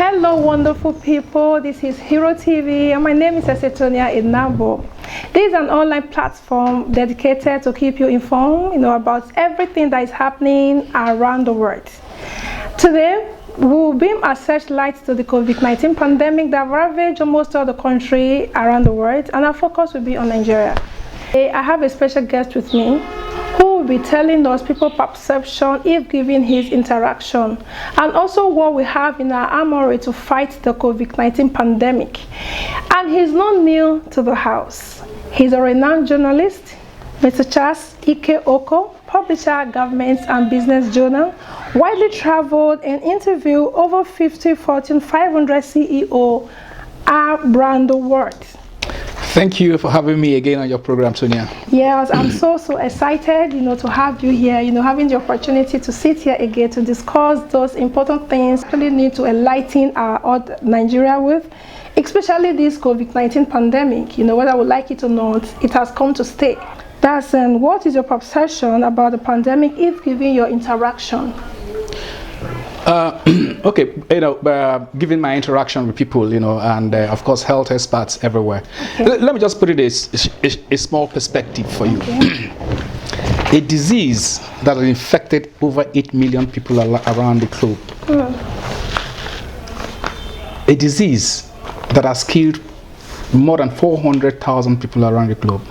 Hello, wonderful people. This is Hero TV, and my name is Esetonia Inambo. This is an online platform dedicated to keep you informed, about everything that is happening around the world. Today, we will beam our searchlights to the COVID-19 pandemic that ravaged almost all the country around the world, and our focus will be on Nigeria. Today, I have a special guest with me who will be telling us people's perception if given his interaction, and also what we have in our armory to fight the COVID-19 pandemic. And he's not new to the house. He's a renowned journalist, Mr. Charles Ike Oko, publisher, government and business journal, widely traveled and interviewed over 50 Fortune 500 CEO around the world. Thank you for having me again on your program, Sonia. Yes, I'm so excited, to have you here, having the opportunity to sit here again to discuss those important things we really need to enlighten our Nigeria with, especially this COVID-19 pandemic. What I would like you to know, it has come to stay. That's what is your perception about the pandemic if given your interaction? Okay, given my interaction with people, and of course health experts everywhere. Okay. Let me just put it as a small perspective for you. Okay. A disease that has infected over 8 million people around the globe. A disease that has killed more than 400,000 people around the globe.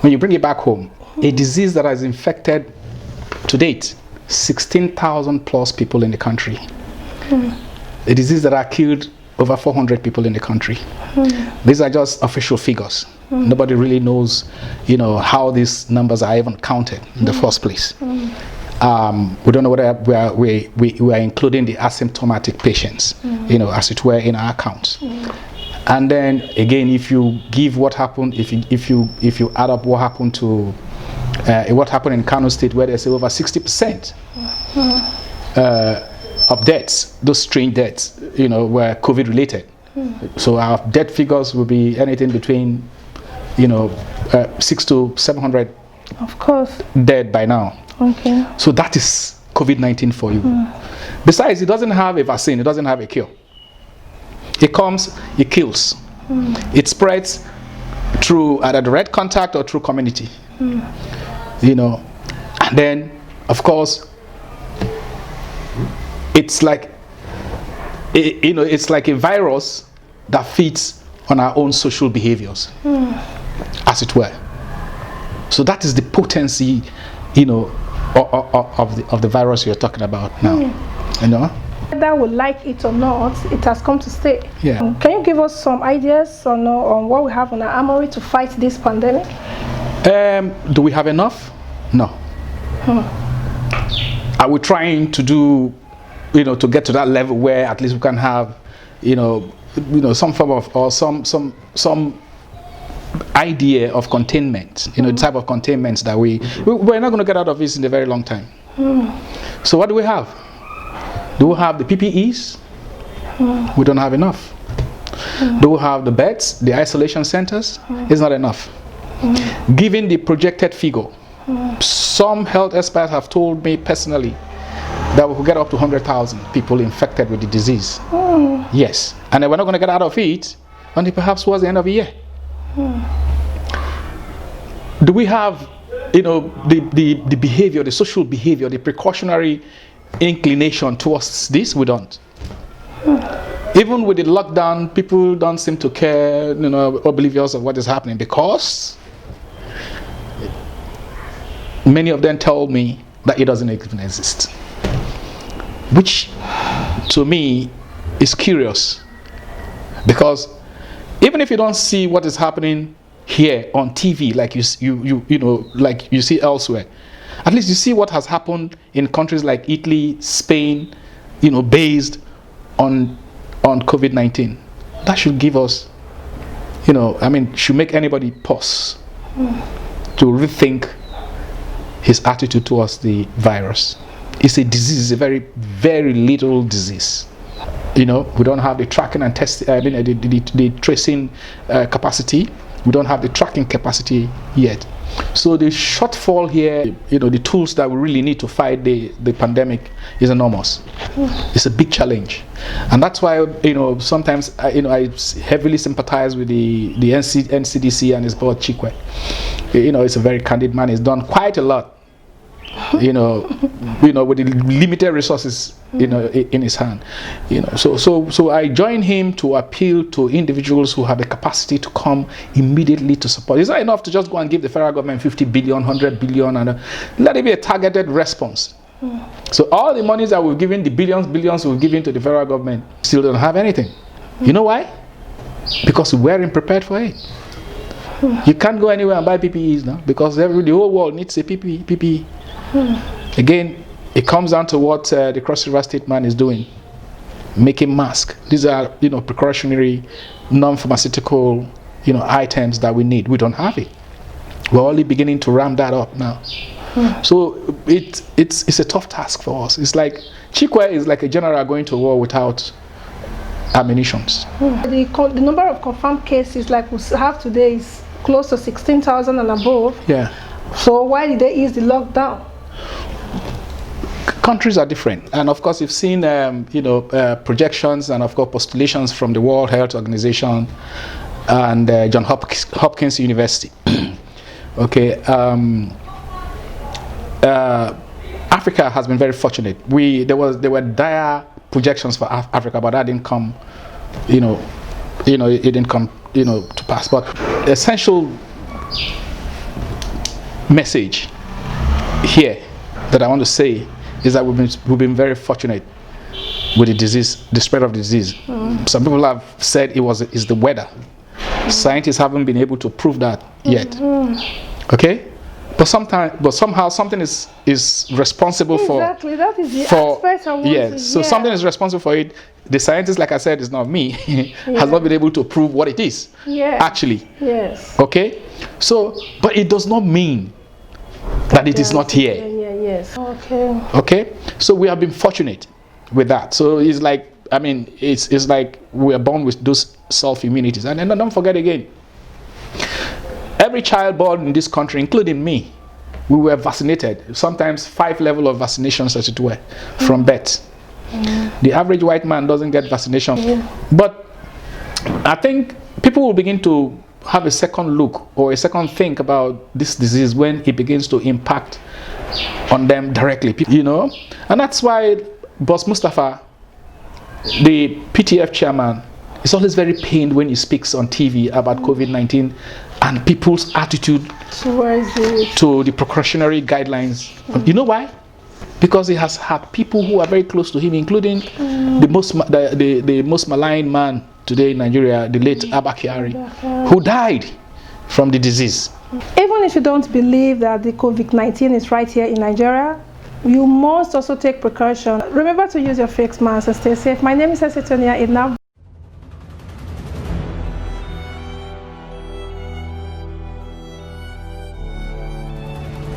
When you bring it back home, a disease that has infected to date 16,000 plus people in the country. A disease that has killed over 400 people in the country. These are just official figures. Nobody really knows, how these numbers are even counted in the first place. We don't know whether we are including the asymptomatic patients, as it were, in our accounts. And then again, if you give what happened, if you add up what happened to what happened in Kano State, where they say over 60% of deaths, those strange deaths, were COVID related. So our death figures will be anything between, 600 to 700, of course, dead by now. Okay. So that is COVID-19 for you. Besides, it doesn't have a vaccine. It doesn't have a cure. It comes, it kills. It spreads through either direct contact or through community. And then of course it's like it's like a virus that feeds on our own social behaviors, as it were. So that is the potency of the virus you're talking about now. Whether we like it or not, it has come to stay. Yeah. Can you give us some ideas on what we have in our armory to fight this pandemic? Do we have enough? No. Are we trying to do, to get to that level where at least we can have, some form of, or some idea of containment, the type of containment that we're not going to get out of this in a very long time. So what do we have? Do we have the PPEs? We don't have enough. Do we have the beds, the isolation centers? It's not enough. Given the projected figure, some health experts have told me personally that we could get up to 100,000 people infected with the disease. Yes, and then we're not going to get out of it until perhaps towards the end of the year. Do we have, the behavior, the social behavior, the precautionary inclination towards this? We don't. Even with the lockdown, people don't seem to care, oblivious of what is happening, because many of them told me that it doesn't even exist, which to me is curious, because even if you don't see what is happening here on TV like like you see elsewhere, at least you see what has happened in countries like Italy, Spain, based on COVID-19. That should give us, should make anybody pause to rethink his attitude towards the virus. It's a disease, a very, very little disease. We don't have the tracking and testing, the tracing capacity. We don't have the tracking capacity yet. So the shortfall here, the tools that we really need to fight the pandemic is enormous. It's a big challenge, and that's why sometimes I heavily sympathize with the NCDC and his board Chikwe. It's a very candid man. He's done quite a lot. With the limited resources, in his hand, So I join him to appeal to individuals who have the capacity to come immediately to support. It's not enough to just go and give the federal government 50 billion, 100 billion, and let it be a targeted response. So all the monies that we've given, the billions we've given to the federal government, still don't have anything. You know why? Because we weren't prepared for it. You can't go anywhere and buy PPEs now because the whole world needs a PPE. Again, it comes down to what the Cross River State man is doing, making masks. These are precautionary, non-pharmaceutical items that we need. We don't have it. We're only beginning to ramp that up now. So it's a tough task for us. It's like Chikwe is like a general going to war without ammunitions. The number of confirmed cases like we have today is close to 16,000 and above. Yeah. So why did they ease the lockdown? Countries are different, and of course you've seen projections and of course postulations from the World Health Organization and Johns Hopkins University. Okay, Africa has been very fortunate. There were dire projections for Africa, but that didn't come. It didn't come to pass. But the essential message here that I want to say is that we've been very fortunate with the spread of the disease. Some people have said it's the weather. Scientists haven't been able to prove that yet. Okay, but somehow something is responsible for. Exactly, that is the aspect I want to hear. So something is responsible for it. The scientist, like I said, is not me. Has not been able to prove what it is. Yeah. Actually. Yes. Okay. So, but it does not mean that it is not here. Yes. Okay. Okay. So we have been fortunate with that. So it's like, it's like we are born with those self-immunities. And then don't forget again, every child born in this country, including me, we were vaccinated. Sometimes 5 levels of vaccinations, as it were, from birth. The average white man doesn't get vaccination. But I think people will begin to have a second look or a second think about this disease when it begins to impact on them directly, and that's why Boss Mustafa, the PTF chairman, is always very pained when he speaks on TV about COVID-19 and people's attitude to the precautionary guidelines. You know why? Because he has had people who are very close to him, including the most maligned man today in Nigeria, the late Abba Kyari, who died from the disease. Even if you don't believe that the COVID-19 is right here in Nigeria, you must also take precaution. Remember to use your face mask and stay safe. My name is Asetonia Idnab.